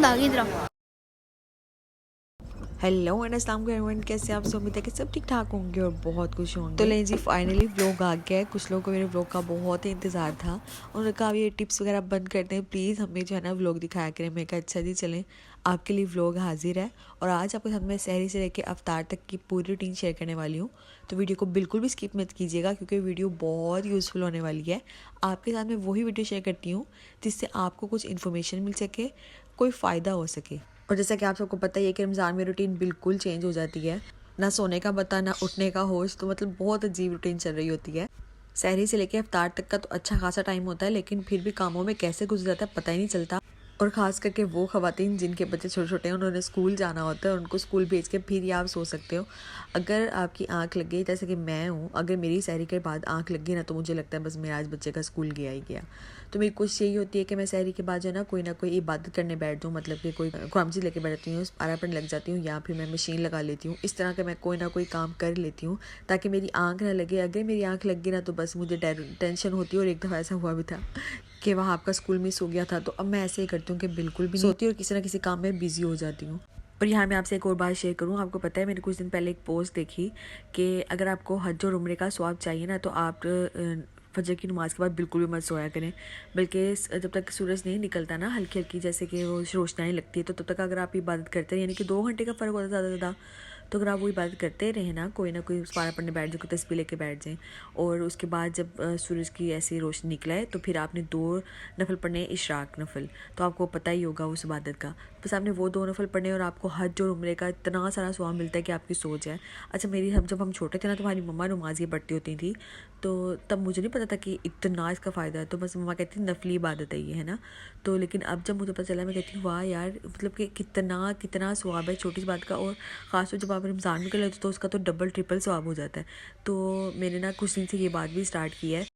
नींद आ गई इधर। हेलो एंड अस्सलाम वालेकुम, कैसे आप सब? उम्मीद है कि सब ठीक ठाक होंगे और बहुत खुश होंगे। तो लें जी, फाइनली व्लॉग आ गया है। कुछ लोगों को मेरे व्लॉग का बहुत ही इंतज़ार था। उन्होंने कहा ये टिप्स वगैरह बंद कर दें प्लीज़, हमें जो है ना व्लॉग दिखाया करें। मैं कहा अच्छा जी चलें, आपके लिए व्लॉग हाजिर है। और आज आपके साथ मैं सहरी से लेकर अफ्तार तक की पूरी रूटीन शेयर करने वाली हूँ। तो वीडियो को बिल्कुल भी स्किप मत कीजिएगा क्योंकि वीडियो बहुत यूज़फुल होने वाली है। आपके साथ मैं वही वीडियो शेयर करती हूँ जिससे आपको कुछ इन्फॉर्मेशन मिल सके, कोई फ़ायदा हो सके। और जैसा कि आप सबको पता ही है कि रमज़ान में रूटीन बिल्कुल चेंज हो जाती है, ना सोने का पता ना उठने का होश। तो मतलब बहुत अजीब रूटीन चल रही होती है। सहरी से लेकर अफ्तार तक का तो अच्छा खासा टाइम होता है, लेकिन फिर भी कामों में कैसे गुजर जाता है पता ही नहीं चलता। और ख़ास करके वो ख़वातीन जिनके बच्चे छोटे छोटे हैं, उन्होंने स्कूल जाना होता है, उनको स्कूल भेज के फिर ही आप सो सकते हो। अगर आपकी आंख लग गई, जैसे कि मैं हूँ, अगर मेरी सहरी के बाद आंख लग गई ना, तो मुझे लगता है बस मेरा आज बच्चे का स्कूल गया ही गया। तो मेरी कोशिश यही होती है कि मैं सहरी के बाद जो है ना कोई इबादत करने बैठ जाऊँ, मतलब कि कोई कुरान मजीद लेके बैठती हूँ, आरा पढ़ने लग जाती हूँ, या फिर मैं मशीन लगा लेती हूँ। इस तरह का मैं कोई ना कोई काम कर लेती हूँ ताकि मेरी आंख ना लगे। अगर मेरी आंख लग गई ना तो बस मुझे टेंशन होती है। और एक दफ़ा ऐसा हुआ भी था कि वहाँ आपका स्कूल मिस हो गया था। तो अब मैं ऐसे ही करती हूँ कि बिल्कुल भी नहीं सोती और किसी ना किसी काम में बिजी हो जाती हूँ। और यहाँ मैं आपसे एक और बात शेयर करूँ। आपको पता है, मैंने कुछ दिन पहले एक पोस्ट देखी कि अगर आपको हज और उम्रे का स्वाब चाहिए ना, तो आप फजर की नमाज़ के बाद बिल्कुल भी मत सोया करें। बल्कि जब तक सूरज नहीं निकलता ना, हल्की हल्की जैसे कि वो रोशनाई लगती है, तो तब तक अगर आप इबादत करते हैं, यानी कि 2 घंटे का फ़र्क होता है ज़्यादा से ज़्यादा, तो अगर आप वो इबादत करते रहे ना कोई पारा पढ़ने बैठ जाए, कोई तस्बीह लेके बैठ जाएं, और उसके बाद जब सूरज की ऐसी रोशनी निकले तो फिर आपने 2 नफल पढ़ने, इशराक नफल। तो आपको पता ही होगा उस इबादत का। बस आपने वो 2 नफल पढ़ने और आपको हज और उम्रे का इतना सारा स्वाब मिलता है कि आपकी सोच है। अच्छा, जब हम छोटे थे ना, तो हमारी मम्मा नमाज़ें पढ़ती होती थी, तो तब मुझे नहीं पता था कि इतना इसका फ़ायदा है। तो बस मम्मा कहती थी नफली इबादत है ये, है ना। तो लेकिन अब जब मुझे पता चला, मैं कहती हूँ वाह यार, मतलब कि कितना कितना स्वाब है छोटी सी बात का। और ख़ासतौर जब आप रमज़ान में कर लेते हो तो उसका तो डबल ट्रिपल स्वाब हो जाता है। तो मैंने ना कुछ दिन से ये बात भी स्टार्ट की है।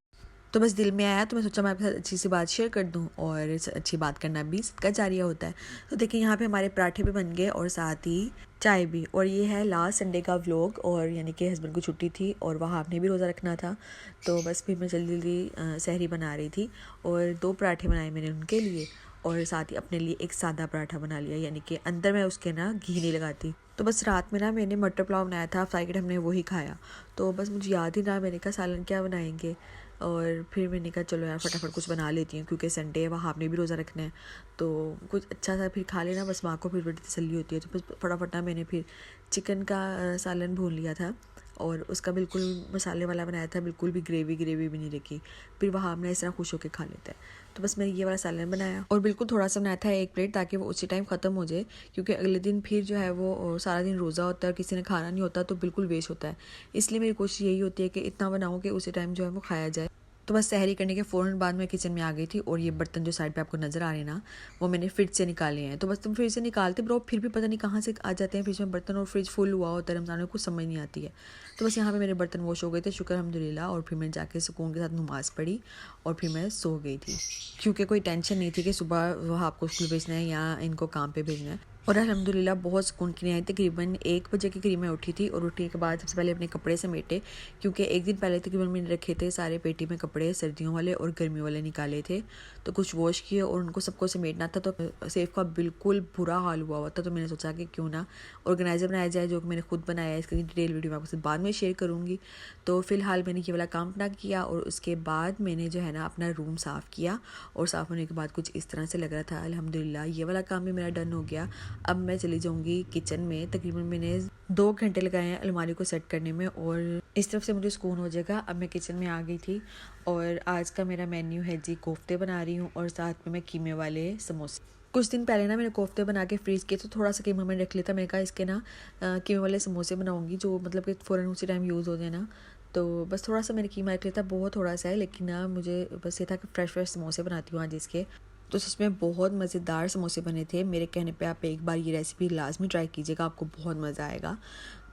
तो बस दिल में आया तो मैं सोचा मैं आपके साथ अच्छी सी बात शेयर कर दूं। और अच्छी बात करना भी सदका जारिया होता है। तो देखिए, यहाँ पे हमारे पराठे भी बन गए और साथ ही चाय भी। और ये है लास्ट संडे का व्लॉग। और यानी कि हस्बैंड को छुट्टी थी और वहाँ आपने भी रोज़ा रखना था, तो बस फिर मैं जल्दी जल्दी सहरी बना रही थी। और 2 पराठे बनाए मैंने उनके लिए, और साथ ही अपने लिए एक सादा पराठा बना लिया, यानी कि अंदर मैं उसके ना घी नहीं लगाती। तो बस रात में ना मैंने मटर पुलाव बनाया था, फ्राइड हमने वही खाया। तो बस मुझे याद ही ना, मैंने कहा सालन क्या बनाएंगे। और फिर मैंने कहा चलो यार फटाफट कुछ बना लेती हूँ, क्योंकि संडे है, वहाँ आपने भी रोज़ा रखना है, तो कुछ अच्छा सा फिर खा लेना, बस माँ को फिर बड़ी तसल्ली होती है। तो बस फटाफट ना मैंने फिर चिकन का सालन भून लिया था, और उसका बिल्कुल मसाले वाला बनाया था, बिल्कुल भी ग्रेवी ग्रेवी भी नहीं रखी। फिर वहाँ हमने इस तरह खुश होकर खा लेता है। तो बस मैंने ये वाला सालन बनाया, और बिल्कुल थोड़ा सा बनाया था 1 प्लेट, ताकि वो उसी टाइम ख़त्म हो जाए, क्योंकि अगले दिन फिर जो है वो सारा दिन रोज़ा होता है और किसी ने खाना नहीं होता, तो बिल्कुल वेस्ट होता है। इसलिए मेरी कोशिश यही होती है कि इतना बनाऊँ कि उसी टाइम जो है वो खाया जाए। तो बस सहरी करने के फ़ौरन बाद मैं किचन में आ गई थी, और ये बर्तन जो साइड पे आपको नज़र आ रहे हैं ना, वो मैंने फ्रिज से निकाले हैं। तो बस तुम फ्रिज से निकालते ब्रो, फिर भी पता नहीं कहाँ से आ जाते हैं फ्रिज में बर्तन, और फ्रिज फुल हुआ होता है रमज़ान में, कुछ समझ नहीं आती है। तो बस यहाँ पे मेरे बर्तन वॉश हो गए थे, शुक्र अल्हम्दुलिल्लाह। और फिर मैं जाके सुकून के साथ नमाज़ पढ़ी, और फिर मैं सो गई थी, क्योंकि कोई टेंशन नहीं थी कि सुबह वह आपको स्कूल भेजना है या इनको काम पे भेजना है। और अल्हम्दुलिल्लाह बहुत सुकून की नींद आई। तकरीबन 1 बजे के करीब मैं उठी थी, और उठने के बाद सबसे पहले अपने कपड़े समेटे, क्योंकि एक दिन पहले तकरीबन मैंने रखे थे सारे पेटी में कपड़े, सर्दियों वाले और गर्मी वाले निकाले थे। तो कुछ वॉश किए और उनको सबको समेटना था। तो सेफ का बिल्कुल बुरा हाल हुआ हुआ था, तो मैंने सोचा कि क्यों ना ऑर्गेनाइज़र बनाया जाए, जो कि मैंने खुद बनाया है। इसकी डिटेल वीडियो मैं आपसे बाद में शेयर करूँगी। तो फ़िलहाल मैंने ये वाला काम अपना किया, और उसके बाद मैंने जो है ना अपना रूम साफ़ किया, और साफ़ होने के बाद कुछ इस तरह से लग रहा था। अल्हम्दुलिल्लाह ये वाला काम भी मेरा डन हो गया। अब मैं चली जाऊँगी किचन में। तकरीबन मैंने 2 घंटे लगाए हैं अलमारी को सेट करने में, और इस तरफ से मुझे सुकून हो जाएगा। अब मैं किचन में आ गई थी, और आज का मेरा मेन्यू है जी, कोफ्ते बना रही हूँ, और साथ में मैं कीमे वाले समोसे। कुछ दिन पहले ना मैंने कोफ्ते बना के फ्रीज़ किए, तो थोड़ा सा कीमा मैंने रख लिया था। मैंने कहा इसके ना कीमे वाले समोसे बनाऊँगी, जो मतलब कि फ़ौरन उसी टाइम यूज़ हो जाए ना। तो बस थोड़ा सा मैंने कीमा रख लिया था, बहुत थोड़ा सा है, लेकिन ना मुझे बस ये था कि फ़्रेश फ्रेश समोसे बनाती हूँ आज इसके। तो सच में बहुत मज़ेदार समोसे बने थे। मेरे कहने पे आप एक बार ये रेसिपी लाजमी ट्राई कीजिएगा, आपको बहुत मज़ा आएगा।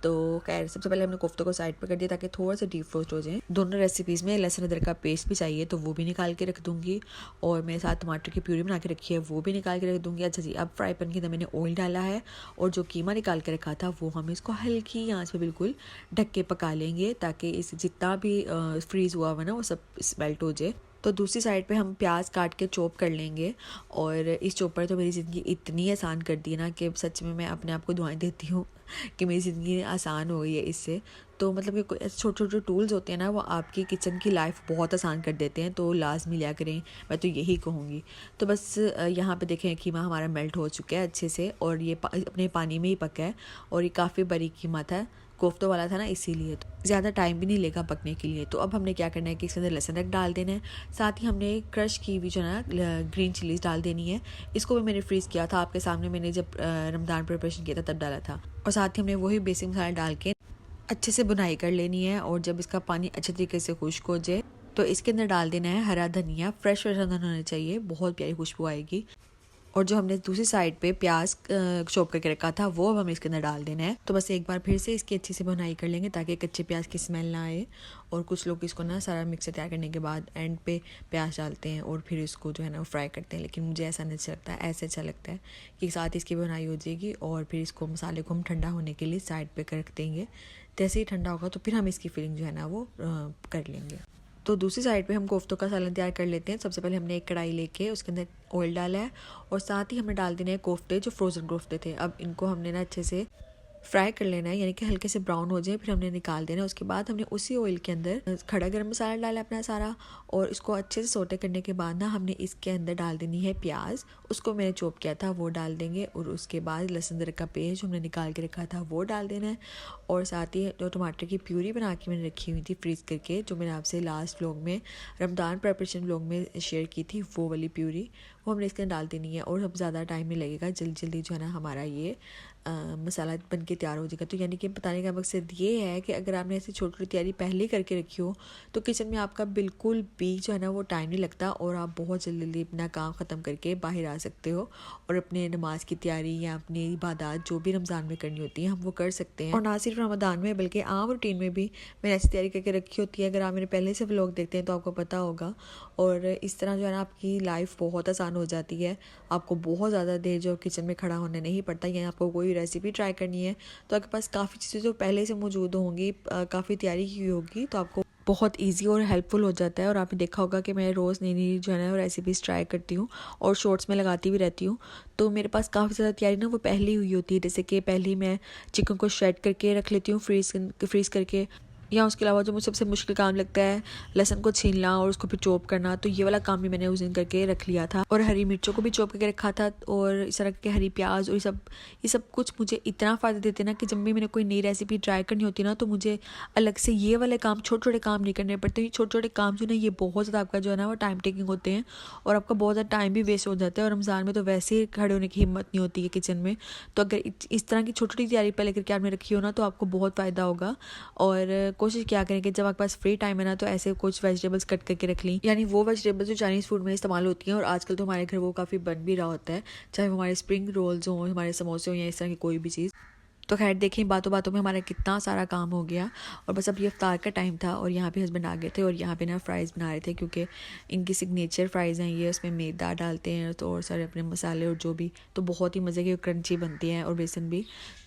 तो खैर सबसे पहले हमने कोफ्ते को साइड पर कर दिया, ताकि थोड़ा सा डीप रोस्ट हो जाए। दोनों रेसिपीज़ में लहसुन अदरक का पेस्ट भी चाहिए, तो वो भी निकाल के रख दूँगी। और मेरे साथ टमाटर की प्यूरी बना के रखी है, वो भी निकाल के रख दूँगी। अच्छा जी, अब फ्राई पैन के अंदर मैंने ऑयल डाला है, और जो कीमा निकाल के रखा था वो हम इसको हल्की आँच पे बिल्कुल ढक के पका लेंगे, ताकि इस जितना भी फ्रीज़ हुआ हुआ ना वो सब मेल्ट हो जाए। तो दूसरी साइड पे हम प्याज काट के चॉप कर लेंगे। और इस चॉपर तो मेरी ज़िंदगी इतनी आसान कर दी है ना कि सच में मैं अपने आप को दुआएं देती हूँ कि मेरी ज़िंदगी आसान हो गई है इससे। तो मतलब ये ऐसे छोटे छोटे टूल्स होते हैं ना, वो आपकी किचन की लाइफ बहुत आसान कर देते हैं, तो लाजमी लिया करें, मैं तो यही कहूँगी। तो बस यहाँ पे देखें कीमा हमारा मेल्ट हो चुका है अच्छे से, और ये अपने पानी में ही पका है, और ये काफ़ी बारीक कीमा था, कोफ्तों वाला था ना, इसीलिए तो ज़्यादा टाइम भी नहीं लेगा पकने के लिए। तो अब हमने क्या करना है कि इसके अंदर लहसुन अदरक डाल देना है, साथ ही हमने क्रश की हुई जो है ना ग्रीन चिलीज़ डाल देनी है। इसको भी मैंने फ्रीज़ किया था आपके सामने, मैंने जब रमज़ान प्रिपरेशन किया था तब डाला था। और साथ ही हमने वही बेसिक मसाला डाल के अच्छे से बुनाई कर लेनी है। और जब इसका पानी अच्छे तरीके से खुश्क हो जाए तो इसके अंदर डाल देना है हरा धनिया, फ्रेश धनिया होना चाहिए, बहुत प्यारी खुशबू आएगी। और जो हमने दूसरी साइड पे प्याज चॉप करके रखा था वो अब हमें इसके अंदर डाल देना है। तो बस एक बार फिर से इसकी अच्छी से बुनाई कर लेंगे ताकि कच्चे प्याज की स्मेल ना आए। और कुछ लोग इसको ना सारा मिक्सर तैयार करने के बाद एंड पे प्याज डालते हैं और फिर इसको जो है ना फ्राई करते हैं, लेकिन मुझे ऐसा नहीं अच्छा लगता है। ऐसे अच्छा लगता है कि साथ इसकी बुनाई हो जाएगी और फिर इसको मसाले को हम ठंडा होने के लिए साइड पर रख देंगे। जैसे ही ठंडा होगा तो फिर हम इसकी फिलिंग जो है ना वो कर लेंगे। तो दूसरी साइड पे हम कोफ्तों का सालन तैयार कर लेते हैं। सबसे पहले हमने एक कढ़ाई लेके उसके अंदर ऑयल डाला है, और साथ ही हमें डाल देने हैं कोफ्ते, जो फ्रोज़न कोफ्ते थे। अब इनको हमने ना अच्छे से फ्राई कर लेना है, यानी कि हल्के से ब्राउन हो जाए, फिर हमने निकाल देना है। उसके बाद हमने उसी ऑयल के अंदर खड़ा गरम मसाला डाला अपना सारा, और इसको अच्छे से सोटे करने के बाद ना हमने इसके अंदर डाल देनी है प्याज, उसको मैंने चॉप किया था वो डाल देंगे। और उसके बाद लहसुन अदरक का पेस्ट हमने निकाल के रखा था वो डाल देना है। और साथ ही जो टमाटर की प्यूरी बना के मैंने रखी हुई थी फ्रीज़ करके, जो मैंने आपसे लास्ट व्लॉग में रमज़ान प्रिपरेशन व्लॉग में शेयर की थी, वो वाली प्यूरी वो हमने इसके अंदर डाल देनी है। और अब ज़्यादा टाइम नहीं लगेगा, जल्दी जल्दी जो है ना हमारा ये मसाला बन के तैयार हो जाएगा। तो यानी कि बताने का मकसद ये है कि अगर आपने ऐसी छोटी छोटी तैयारी पहले करके रखी हो तो किचन में आपका बिल्कुल भी जो है ना वो टाइम नहीं लगता, और आप बहुत जल्दी जल्दी अपना काम ख़त्म करके बाहर आ सकते हो और अपने नमाज की तैयारी या अपनी इबादत जो भी रमज़ान में करनी होती है हम वो कर सकते हैं। और ना सिर्फ रमज़ान में बल्कि आम रूटीन में भी मैंने ऐसी तैयारी करके रखी होती है। अगर आप मेरे पहले से व्लॉग देखते हैं तो आपको पता होगा। और इस तरह जो है ना आपकी लाइफ बहुत आसान हो जाती है, आपको बहुत ज़्यादा देर जो किचन में खड़ा होने नहीं पड़ता। या आपको कोई रेसिपी ट्राई करनी है तो आपके पास काफ़ी चीज़ें जो पहले से मौजूद होंगी, काफ़ी तैयारी की होगी, तो आपको बहुत इजी और हेल्पफुल हो जाता है। और आपने देखा होगा कि मैं रोज़ नई नई जो है ना रेसिपीज़ ट्राई करती हूँ और शॉर्ट्स में लगाती भी रहती हूँ। तो मेरे पास काफ़ी ज़्यादा तैयारी ना वो पहले ही हुई होती है। जैसे कि पहले ही मैं चिकन को श्रेड करके रख लेती हूँ फ्रीज़ करके, या उसके अलावा जो मुझे सबसे मुश्किल काम लगता है लहसुन को छीलना और उसको फिर चॉप करना, तो ये वाला काम भी मैंने उस दिन करके रख लिया था। और हरी मिर्चों को भी चॉप करके रखा था, और इस तरह के हरी प्याज और ये सब कुछ मुझे इतना फ़ायदा देते ना कि जब भी मैंने कोई नई रेसिपी ट्राई करनी होती ना तो मुझे अलग से ये वाले काम छोटे छोटे काम नहीं करने पड़ते। ये छोटे छोटे काम जो ना ये बहुत ज़्यादा आपका जो है ना वो टाइम टेकिंग होते हैं, और आपका बहुत ज़्यादा टाइम भी वेस्ट हो जाता है। और रमज़ान में तो वैसे ही खड़े होने की हिम्मत नहीं होती है किचन में, तो अगर इस तरह की छोटी छोटी तैयारी पहले करके आपने रखी हो ना तो आपको बहुत फ़ायदा होगा। और कोशिश क्या करें कि जब आपके पास फ्री टाइम है ना तो ऐसे कुछ वेजिटेबल्स कट करके रख ली, यानी वो वेजिटेबल्स जो चाइनीज़ फूड में इस्तेमाल होती हैं। और आजकल तो हमारे घर वो काफ़ी बन भी रहा होता है, चाहे वो हमारे स्प्रिंग रोल्स हों, हमारे समोसे हों, या इस तरह की कोई भी चीज़। तो खैर देखें बातों बातों में हमारा कितना सारा काम हो गया। और बस अब ये इफ्तार का टाइम था और यहाँ पे हस्बैंड आ गए थे, और यहाँ पे ना फ्राइज़ बना रहे थे, क्योंकि इनकी सिग्नेचर फ्राइज़ हैं ये, उसमें मैदा डालते हैं तो और सारे अपने मसाले और जो भी, तो बहुत ही मज़े की क्रंची बनती हैं, और बेसन भी।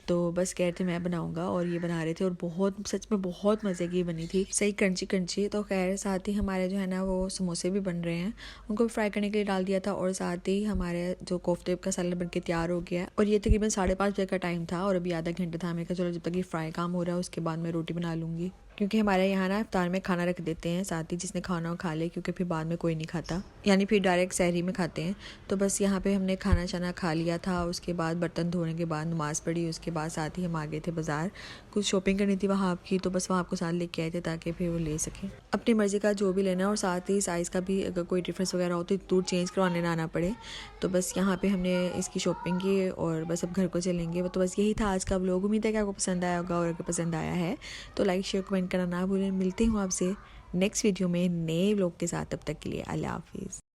तो बस कह रहे थे मैं बनाऊंगा, और ये बना रहे थे, और बहुत सच में बहुत मज़े की बनी थी, सही क्रंची क्रंची। तो खैर साथ ही हमारे जो है ना वो समोसे भी बन रहे हैं, उनको भी फ्राई करने के लिए डाल दिया था। और साथ ही हमारे जो कोफ्ते का सलाद बन के तैयार हो गया है, और ये तकरीबन 5:30 बजे का टाइम था, और अभी आधा घंटा था। मैं कहा चलो जब तक ये फ्राई काम हो रहा है उसके बाद मैं रोटी बना लूँगी, क्योंकि हमारे यहाँ ना इफ्तार में खाना रख देते हैं साथ ही, जिसने खाना हो खा ले, क्योंकि फिर बाद में कोई नहीं खाता, यानी फिर डायरेक्ट सहरी में खाते हैं। तो बस यहाँ पे हमने खाना शाना खा लिया था, उसके बाद बर्तन धोने के बाद नमाज़ पढ़ी, उसके बाद साथ ही हम आ गए थे बाज़ार, कुछ शॉपिंग करनी थी वहाँ आपकी, तो बस वहाँ आपको साथ लेके आए थे ताकि फिर वो ले सकें अपनी मर्ज़ी का जो भी लेना, और साथ ही साइज़ का भी अगर कोई डिफरेंस वगैरह हो तो दूर चेंज करवाने ना आना पड़े। तो बस यहाँ पे हमने इसकी शॉपिंग की, और बस अब घर को चलेंगे। तो बस यही था आज का व्लॉग। उम्मीद है कि आपको पसंद आया होगा, और अगर पसंद आया है तो लाइक शेयर कमेंट करना ना भूलें। मिलती हूँ आपसे नेक्स्ट वीडियो में नए व्लॉग के साथ, तब तक के लिए अल्लाह हाफिज़।